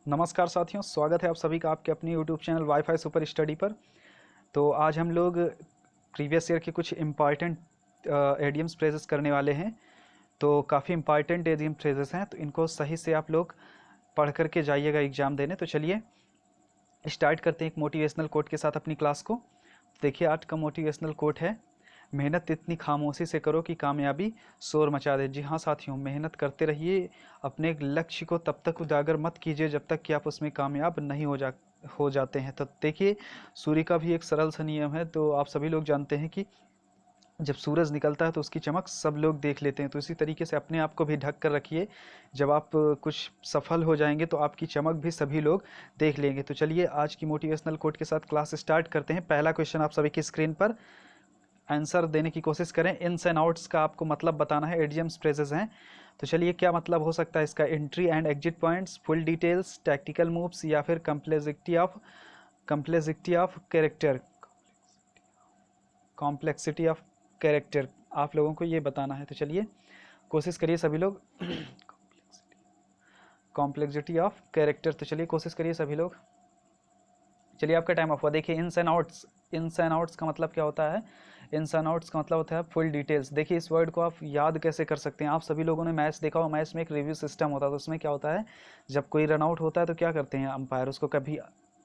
नमस्कार साथियों, स्वागत है आप सभी का आपके अपनी YouTube channel wifi super study पर। तो आज हम लोग प्रीवियस ईयर के कुछ इम्पॉर्टेंट एडियम्स फ्रेजेस करने वाले हैं। तो काफ़ी इम्पॉर्टेंट एडियम फ्रेजेस हैं, तो इनको सही से आप लोग पढ़ करके जाइएगा एग्ज़ाम देने। तो चलिए स्टार्ट करते हैं एक मोटिवेशनल कोट के साथ अपनी क्लास को। देखिए आज का मोटिवेशनल कोट है, मेहनत इतनी खामोशी से करो कि कामयाबी शोर मचा दे। जी हाँ साथियों, मेहनत करते रहिए, अपने लक्ष्य को तब तक उजागर मत कीजिए जब तक कि आप उसमें कामयाब नहीं हो जाते हैं। तो देखिए सूर्य का भी एक सरल सा नियम है। तो आप सभी लोग जानते हैं कि जब सूरज निकलता है तो उसकी चमक सब लोग देख लेते हैं। तो इसी तरीके से अपने आप को भी ढक कर रखिए, जब आप कुछ सफल हो जाएंगे तो आपकी चमक भी सभी लोग देख लेंगे। तो चलिए आज की मोटिवेशनल कोट के साथ क्लास स्टार्ट करते हैं। पहला क्वेश्चन आप सभी की स्क्रीन पर, आंसर देने की कोशिश करें। इन्स एंड आउट्स का आपको मतलब बताना है, एडियम्स फ्रेजेस हैं। तो चलिए क्या मतलब हो सकता है इसका। Entry and exit points, full details, tactical moves, या फिर complexity of character. Complexity of character आप लोगों को ये बताना है। तो चलिए कोशिश करिए सभी लोग। कॉम्प्लेक्सिटी ऑफ कैरेक्टर, तो चलिए कोशिश करिए सभी लोग। चलिए आपका टाइम ऑफ हुआ। देखिए ins and outs, ins and outs का मतलब क्या होता है। इन्स एंड आउट्स का मतलब होता है फुल डिटेल्स। देखिए इस वर्ड को आप याद कैसे कर सकते हैं। आप सभी लोगों ने मैच देखा हो, मैच में एक रिव्यू सिस्टम होता है। तो उसमें क्या होता है, जब कोई रन आउट होता है तो क्या करते हैं अंपायर, उसको कभी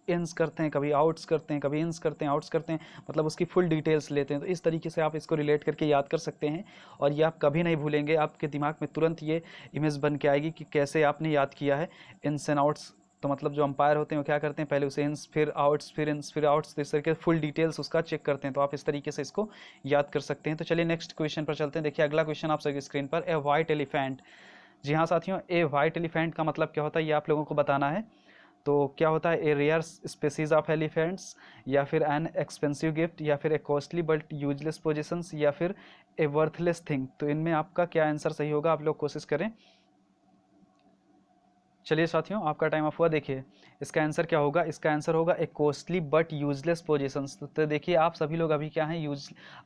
इन्स करते हैं, कभी आउट्स करते हैं, कभी इन्स करते हैं, आउट्स करते हैं, मतलब उसकी फुल डिटेल्स लेते हैं। तो इस तरीके से आप इसको रिलेट करके याद कर सकते हैं और ये आप कभी नहीं भूलेंगे। आपके दिमाग में तुरंत ये इमेज बन के आएगी कि कैसे आपने याद किया है इन्स एंड आउट्स। तो मतलब जो अंपायर होते हैं वो क्या करते हैं, पहले उसे इन्स, फिर आउट्स, फिर इन्स, फिर आउट्स, तो इस तरीके फुल डिटेल्स उसका चेक करते हैं। तो आप इस तरीके से इसको याद कर सकते हैं। तो चलिए नेक्स्ट क्वेश्चन पर चलते हैं। देखिए अगला क्वेश्चन आप सभी स्क्रीन पर, ए वाइट एलिफेंट। जी हाँ साथियों, ए वाइट एलिफेंट का मतलब क्या होता है ये आप लोगों को बताना है। तो क्या होता है, a rare species of elephants, या फिर एन एक्सपेंसिव गिफ्ट, या फिर a costly but useless positions, या फिर ए वर्थलेस थिंग। तो इनमें आपका क्या आंसर सही होगा, आप लोग कोशिश करें। चलिए साथियों आपका टाइम ऑफ हुआ। देखिए इसका आंसर क्या होगा, इसका आंसर होगा ए कॉस्टली बट यूजलेस पोजीशंस। तो देखिए आप सभी लोग अभी क्या हैं,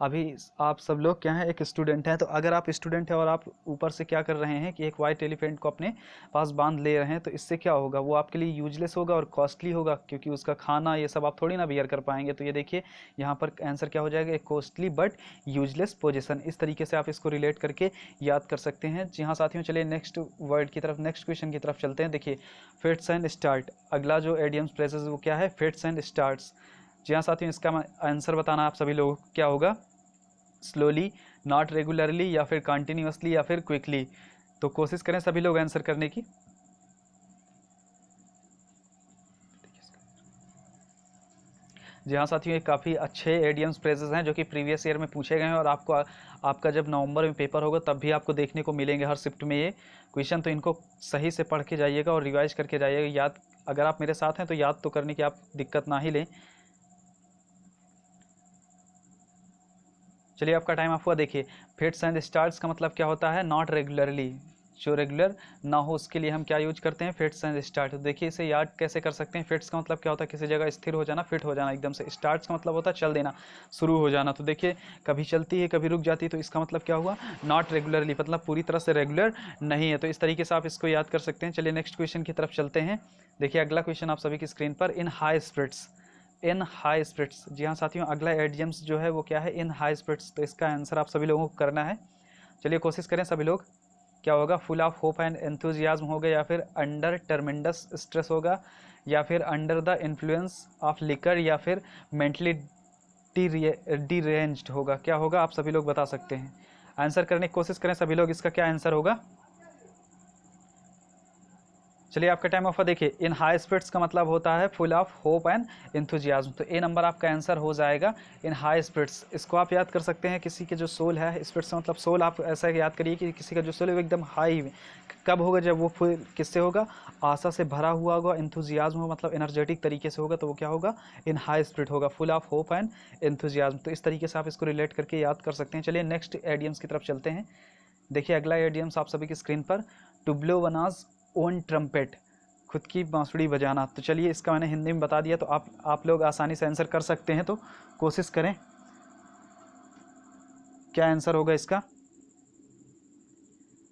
अभी आप सब लोग क्या हैं, एक स्टूडेंट हैं। तो अगर आप स्टूडेंट हैं और आप ऊपर से क्या कर रहे हैं कि एक वाइट एलिफेंट को अपने पास बांध ले रहे हैं, तो इससे क्या होगा, वो आपके लिए यूजलेस होगा और कॉस्टली होगा, क्योंकि उसका खाना ये सब आप थोड़ी ना बियर कर पाएंगे। तो ये देखिए यहाँ पर आंसर क्या हो जाएगा, एक कॉस्टली बट यूजलेस पोजिशन। इस तरीके से आप इसको रिलेट करके याद कर सकते हैं। जी हाँ साथियों, चलिए नेक्स्ट वर्ड की तरफ, नेक्स्ट क्वेश्चन की तरफ चलते हैं। देखिए फिट्स एंड स्टार्ट, अगला जो एडियम्स फ्रेजेस वो क्या है, फिट्स एंड स्टार्ट्स। जी हाँ साथियों, इसका आंसर बताना आप सभी लोगों को क्या होगा, स्लोली, नॉट रेगुलरली, या फिर कंटिन्यूसली, या फिर क्विकली। तो कोशिश करें सभी लोग आंसर करने की। जी हाँ साथियों, ये काफ़ी अच्छे एडियम्स फ्रेजेस हैं जो कि प्रीवियस ईयर में पूछे गए हैं, और आपको आपका जब नवंबर में पेपर होगा तब भी आपको देखने को मिलेंगे हर शिफ्ट में ये क्वेश्चन। तो इनको सही से पढ़ के जाइएगा और रिवाइज करके जाइएगा। याद, अगर आप मेरे साथ हैं तो याद तो करने की आप दिक्कत ना ही लें। चलिए आपका टाइम ऑफ हुआ। देखिए फिट्स एंड स्टार्ट्स का मतलब क्या होता है, नॉट रेगुलरली, जो रेगुलर ना हो उसके लिए हम क्या यूज करते हैं, फिट्स एंड स्टार्ट। तो देखिए इसे याद कैसे कर सकते हैं। फिट्स का मतलब क्या होता है, किसी जगह स्थिर हो जाना, फिट हो जाना एकदम से। स्टार्ट्स का मतलब होता है चल देना, शुरू हो जाना। तो देखिए कभी चलती है कभी रुक जाती है, तो इसका मतलब क्या हुआ, नॉट रेगुलरली, मतलब पूरी तरह से रेगुलर नहीं है। तो इस तरीके से आप इसको याद कर सकते हैं। चलिए नेक्स्ट क्वेश्चन की तरफ चलते हैं। देखिए अगला क्वेश्चन आप सभी की स्क्रीन पर, in high spirits, in high spirits. जी हाँ साथियों, अगला एडियम्स जो है वो क्या है, इन हाई स्पिरिट्स। तो इसका आंसर आप सभी लोगों को करना है। चलिए कोशिश करें सभी लोग। क्या होगा, full of hope and enthusiasm होगा, या फिर अंडर टर्मेंडस स्ट्रेस होगा, या फिर under the influence of liquor, या फिर मेंटली डिरेंज्ड होगा। क्या होगा आप सभी लोग बता सकते हैं, आंसर करने की कोशिश करें सभी लोग, इसका क्या आंसर होगा। चलिए आपका टाइम ऑफ। देखिए इन हाई स्पिरिट्स का मतलब होता है full of hope and enthusiasm. तो ए नंबर आपका आंसर हो जाएगा, इन हाई स्पिरिट्स। इसको आप याद कर सकते हैं, किसी के जो सोल है, स्पिरिट्स मतलब सोल, आप ऐसा याद करिए कि किसी का जो सोल है वो एकदम हाई कब होगा, जब वो फुल किससे होगा, आशा से भरा हुआ होगा, इंथुजियाज्म हो मतलब एनर्जेटिक तरीके से होगा, तो वो क्या होगा, इन हाई स्पिरिट होगा, full of hope and enthusiasm. तो इस तरीके से आप इसको रिलेट करके याद कर सकते हैं। चलिए नेक्स्ट एडियम्स की तरफ चलते हैं। देखिए अगला एडियम्स आप सभी की स्क्रीन पर, to blow one's own trumpet, खुद की बांसुड़ी बजाना। तो चलिए इसका मैंने हिंदी में बता दिया, तो आप लोग आसानी से आंसर कर सकते हैं। तो कोशिश करें, क्या आंसर होगा इसका।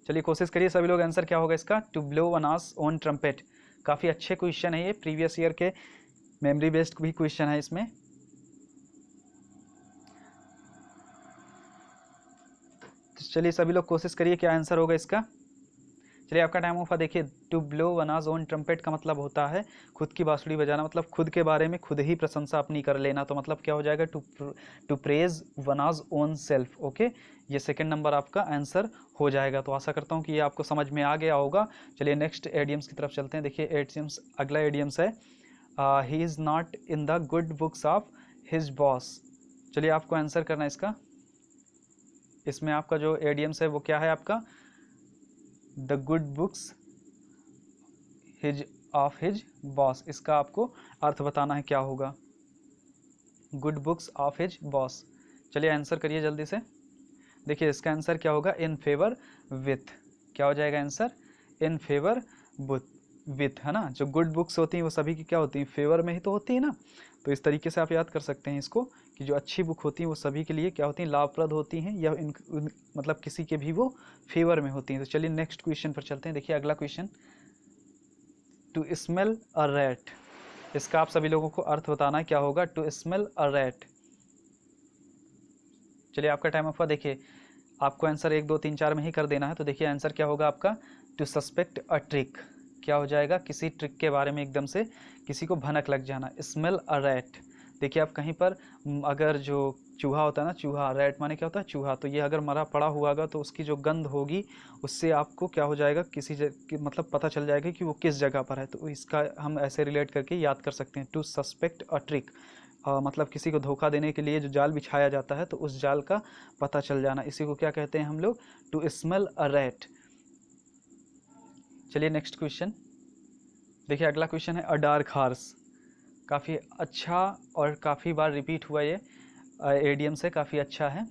चलिए कोशिश करिए सभी लोग, आंसर क्या होगा इसका, to blow one's own trumpet. काफ़ी अच्छे क्वेश्चन है ये, प्रीवियस ईयर के मेमोरी बेस्ड भी क्वेश्चन है इसमें। तो चलिए सभी लोग कोशिश करिए क्या आंसर होगा इसका। चलिए आपका टाइम ऑफ देखिए। To blow one's own trumpet का मतलब होता है खुद की बांसुरी बजाना, मतलब खुद के बारे में खुद ही प्रशंसा अपनी कर लेना। तो मतलब क्या हो जाएगा, to praise one's own self. Okay, ये सेकंड नंबर आपका आंसर हो जाएगा। तो आशा करता हूँ कि ये आपको समझ में आ गया होगा। चलिए नेक्स्ट एडियम्स की तरफ चलते हैं। देखिए एडियम्स, अगला एडियम्स है he is not in the good books of his boss. चलिए आपको आंसर करना है इसका। इसमें आपका जो एडियम्स है वो क्या है आपका, the good books his of his boss. इसका आपको अर्थ बताना है क्या होगा, good books of his boss. चलिए आंसर करिए जल्दी से। देखिए इसका आंसर क्या होगा, इन फेवर विथ। क्या हो जाएगा आंसर, इन फेवर विथ, है ना। जो गुड बुक्स होती हैं वो सभी की क्या होती हैं, फेवर में ही तो होती है ना। तो इस तरीके से आप याद कर सकते हैं इसको कि जो अच्छी बुक होती हैं वो सभी के लिए क्या होती हैं, लाभप्रद होती हैं, या मतलब किसी के भी वो फेवर में होती हैं। तो चलिए नेक्स्ट क्वेश्चन पर चलते हैं। देखिए अगला question, to smell a rat. इसका आप सभी लोगों को अर्थ बताना है क्या होगा, टू स्मेल अ रैट। चलिए आपका टाइम आपका देखिए, आपको आंसर 1 2 3 4 में ही कर देना है। तो देखिए आंसर क्या होगा आपका, टू सस्पेक्ट अ ट्रिक। क्या हो जाएगा, किसी ट्रिक के बारे में एकदम से किसी को भनक लग जाना, स्मेल अ रैट। देखिए आप कहीं पर अगर जो चूहा होता है ना, चूहा, रैट माने क्या होता है, चूहा, तो ये अगर मरा पड़ा हुआ होगा तो उसकी जो गंध होगी उससे आपको क्या हो जाएगा, किसी मतलब पता चल जाएगा कि वो किस जगह पर है। तो इसका हम ऐसे रिलेट करके याद कर सकते हैं, टू सस्पेक्ट अ ट्रिक। मतलब किसी को धोखा देने के लिए जो जाल बिछाया जाता है तो उस जाल का पता चल जाना, इसी को क्या कहते हैं हम लोग, टू स्मेल अ रैट। चलिए नेक्स्ट क्वेश्चन। देखिए अगला क्वेश्चन है अ डार्क हॉर्स। काफ़ी अच्छा और काफ़ी बार रिपीट हुआ ये एडियम से, काफ़ी अच्छा है।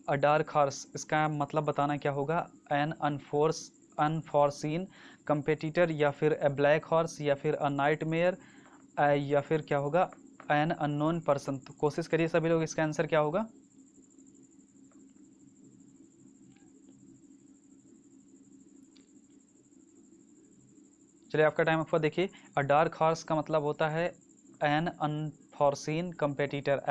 अ डार्क हॉर्स, इसका मतलब बताना क्या होगा, एन अनफोर्सीन कंपेटिटर, या फिर अ ब्लैक हॉर्स, या फिर अ नाइटमेयर, या फिर क्या होगा, एन अननोन पर्सन। तो कोशिश करिए सभी लोग, इसका आंसर क्या होगा। चलिए आपका टाइम आपका देखिए। अ डार्क हॉर्स का मतलब होता है एन अनफॉर्सीन कंपेटिटर,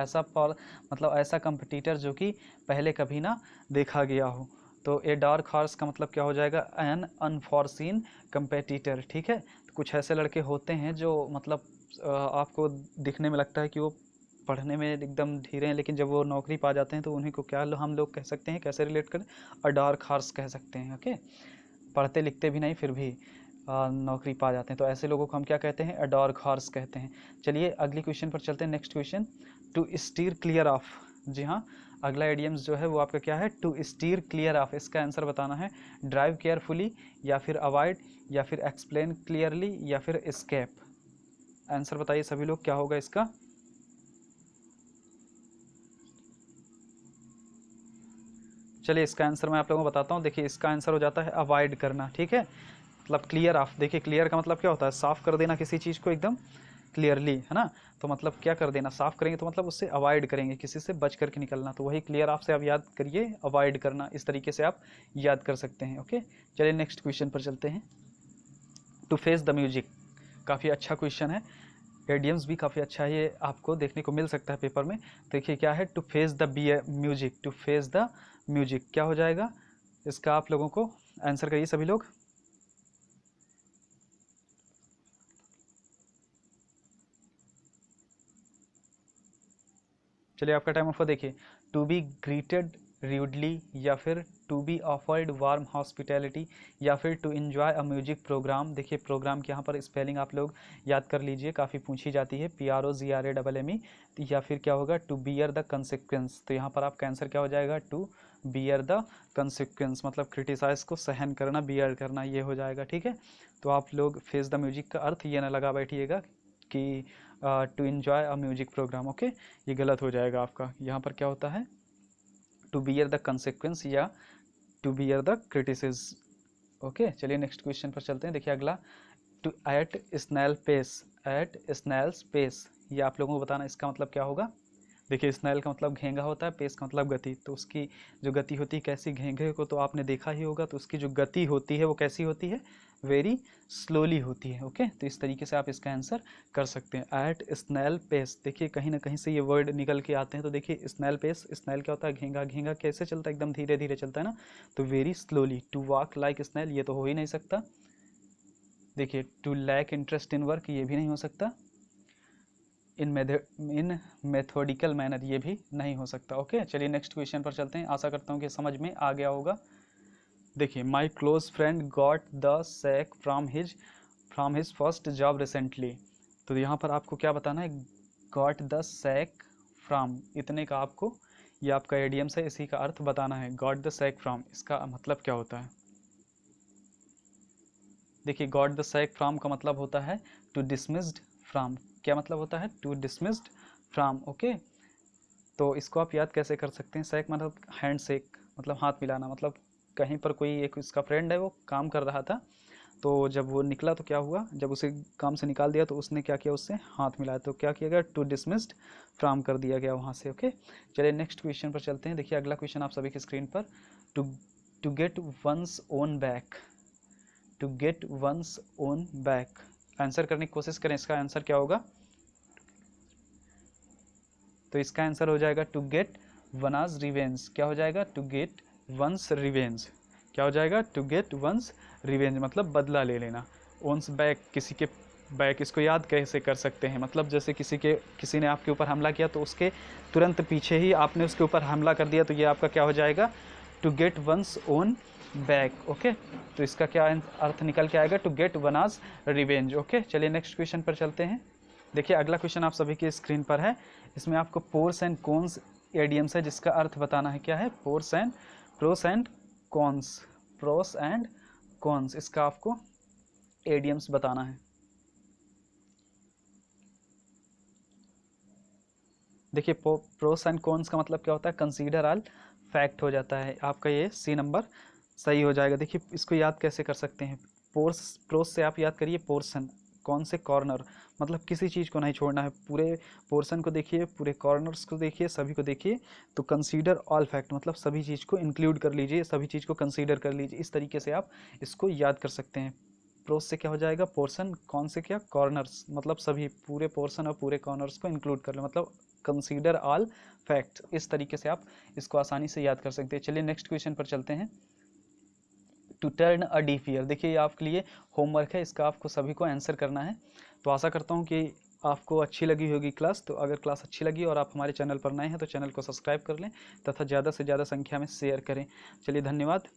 मतलब ऐसा कंपेटिटर जो कि पहले कभी ना देखा गया हो। तो ए डार्क हॉर्स का मतलब क्या हो जाएगा, एन अनफॉर्सीन कंपेटिटर। ठीक है, तो कुछ ऐसे लड़के होते हैं जो मतलब आपको दिखने में लगता है कि वो पढ़ने में एकदम धीरे हैं, लेकिन जब वो नौकरी पा जाते हैं तो उन्हीं को क्या हम लोग कह सकते हैं, कैसे रिलेट करें, अ डार्क हॉर्स कह सकते हैं। ओके, पढ़ते लिखते भी नहीं फिर भी नौकरी पा जाते हैं, तो ऐसे लोगों को हम क्या कहते हैं, अ डार्क हॉर्स कहते हैं। चलिए अगली क्वेश्चन पर चलते हैं। Next question, to steer clear of. जी हाँ, अगला एडियम्स जो है वो आपका क्या है, टू स्टीयर क्लियर ऑफ। इसका आंसर बताना है, ड्राइव केयरफुली, या फिर अवॉइड, या फिर एक्सप्लेन क्लियरली, या फिर एस्केप। आंसर बताइए सभी लोग क्या होगा इसका। चलिए इसका आंसर मैं आप लोगों को बताता हूँ। देखिए इसका आंसर हो जाता है अवॉइड करना। ठीक है, मतलब क्लियर ऑफ। देखिए क्लियर का मतलब क्या होता है, साफ़ कर देना किसी चीज़ को एकदम क्लियरली, है ना। तो मतलब क्या कर देना, साफ़ करेंगे तो मतलब उससे अवॉइड करेंगे, किसी से बच करके निकलना। तो वही क्लियर ऑफ से आप याद करिए, अवॉइड करना, इस तरीके से आप याद कर सकते हैं। ओके, चलिए नेक्स्ट क्वेश्चन पर चलते हैं। टू फेस द म्यूजिक, काफ़ी अच्छा क्वेश्चन है। एडियम्स भी काफ़ी अच्छा है, ये आपको देखने को मिल सकता है पेपर में। देखिए क्या है, to face the music. To face the music क्या हो जाएगा, इसका आप लोगों को आंसर करिए सभी लोग। चलिए आपका टाइम ऑफर देखिए, टू बी ग्रीटेड रूडली, या फिर to be offered warm hospitality, या फिर to enjoy a music programme. देखिए प्रोग्राम के यहाँ पर स्पेलिंग आप लोग याद कर लीजिए, काफ़ी पूछी जाती है, PROGRAMME। या फिर क्या होगा, टू बियर द कंसिक्वेंस। तो यहाँ पर आपका आंसर क्या हो जाएगा, टू बियर द कंसिक्वेंस, मतलब क्रिटिसाइज को सहन करना, बियर करना, ये हो जाएगा। ठीक है, तो आप लोग फेस द म्यूजिक का अर्थ ये ना लगा बैठिएगा कि to enjoy a music programme. Okay, ये गलत हो जाएगा आपका। यहाँ पर क्या होता है, टू बियर द कंसिक्वेंस, या to bear the criticism. Okay, चलिए नेक्स्ट क्वेश्चन पर चलते हैं। देखिए अगला, to at snail pace. At snail's pace, ये आप लोगों को बताना इसका मतलब क्या होगा। देखिए स्नेल का मतलब घेंगा होता है, पेस का मतलब गति, तो उसकी जो गति होती है कैसी, घेंगे को तो आपने देखा ही होगा, तो उसकी जो गति होती है वो कैसी होती है, वेरी स्लोली होती है। ओके, तो इस तरीके से आप इसका आंसर कर सकते हैं। एट स्नेल पेस, देखिए कहीं ना कहीं से ये वर्ड निकल के आते हैं, तो देखिए स्नेल पेस, स्नेल क्या होता है, घेंगा, घेंगा कैसे चलता है, एकदम धीरे धीरे चलता है ना, तो very slowly. To walk like snail, ये तो हो ही नहीं सकता। देखिए to lack interest in work, ये भी नहीं हो सकता। इन मेथोडिकल मैनर, ये भी नहीं हो सकता। ओके, चलिए नेक्स्ट क्वेश्चन पर चलते हैं। आशा करता हूँ कि समझ में आ गया होगा। देखिए my close friend got the sack from his first job recently, तो यहाँ पर आपको क्या बताना है, गॉट द सैक फ्रॉम, इतने का आपको, ये आपका एडियम्स है, इसी का अर्थ बताना है। गॉट द सैक फ्रॉम, इसका मतलब क्या होता है। देखिए गॉट द सैक फ्रॉम का मतलब होता है टू डिसमिस्ड फ्रॉम, क्या मतलब होता है, टू डिसमिस्ड फ्रॉम। ओके, तो इसको आप याद कैसे कर सकते हैं, सैक मतलब हैंड शेक, मतलब हाथ मिलाना, मतलब कहीं पर कोई एक इसका फ्रेंड है, वो काम कर रहा था, तो जब वो निकला तो क्या हुआ, जब उसे काम से निकाल दिया तो उसने क्या किया, उससे हाथ मिलाया, तो क्या किया गया, टू डिसमिस्ड फ्रॉम कर दिया गया वहाँ से। ओके, चलिए नेक्स्ट क्वेश्चन पर चलते हैं। देखिए अगला क्वेश्चन आप सभी की स्क्रीन पर, to get one's own back, to get one's own back, answer करने की कोशिश करें, इसका आंसर क्या होगा, तो इसका आंसर हो जाएगा टू गेट वनाज रिवेंज, क्या हो जाएगा, टू गेट वंस रिवेंज, क्या हो जाएगा, टू गेट वंस रिवेंज, मतलब बदला ले लेना। ओन्स बैक, किसी के बैक, इसको याद कैसे कर सकते हैं, मतलब जैसे किसी ने आपके ऊपर हमला किया तो उसके तुरंत पीछे ही आपने उसके ऊपर हमला कर दिया, तो ये आपका क्या हो जाएगा, to get one's own back. Okay, तो इसका क्या अर्थ निकल के आएगा, to get one's revenge. Okay, चलिए नेक्स्ट क्वेश्चन पर चलते हैं। देखिए अगला क्वेश्चन आप सभी की स्क्रीन पर है, इसमें आपको पोर्स एंड कॉन्स एडियम्स है, जिसका अर्थ बताना है, क्या है, pros and cons, pros and cons, इसका आपको एडियम्स बताना है। देखिए प्रोस एंड कॉन्स का मतलब क्या होता है, कंसीडर ऑल फैक्ट हो जाता है, आपका ये सी नंबर सही हो जाएगा। देखिए इसको याद कैसे कर सकते हैं, प्रोस से आप याद करिए पोर्शन, कौन से कॉर्नर, मतलब किसी चीज़ को नहीं छोड़ना है, पूरे पोर्शन को देखिए, पूरे कॉर्नर्स को देखिए, सभी को देखिए, तो कंसीडर ऑल फैक्ट मतलब सभी चीज़ को इंक्लूड कर लीजिए, सभी चीज़ को कंसीडर कर लीजिए, इस तरीके से आप इसको याद कर सकते हैं। प्रोस से क्या हो जाएगा, पोर्शन, कौन से क्या, कॉर्नर्स, मतलब सभी, पूरे पोर्शन और पूरे कॉर्नर्स को इंक्लूड कर लो, मतलब कंसीडर ऑल फैक्ट, इस तरीके से आप इसको आसानी से याद कर सकते हैं। चलिए नेक्स्ट क्वेश्चन पर चलते हैं। To turn a deaf ear, देखिए ये आपके लिए होमवर्क है, इसका आपको सभी को आंसर करना है। तो आशा करता हूँ कि आपको अच्छी लगी होगी क्लास, तो अगर क्लास अच्छी लगी और आप हमारे चैनल पर नए हैं तो चैनल को सब्सक्राइब कर लें तथा ज़्यादा से ज़्यादा संख्या में शेयर करें। चलिए धन्यवाद।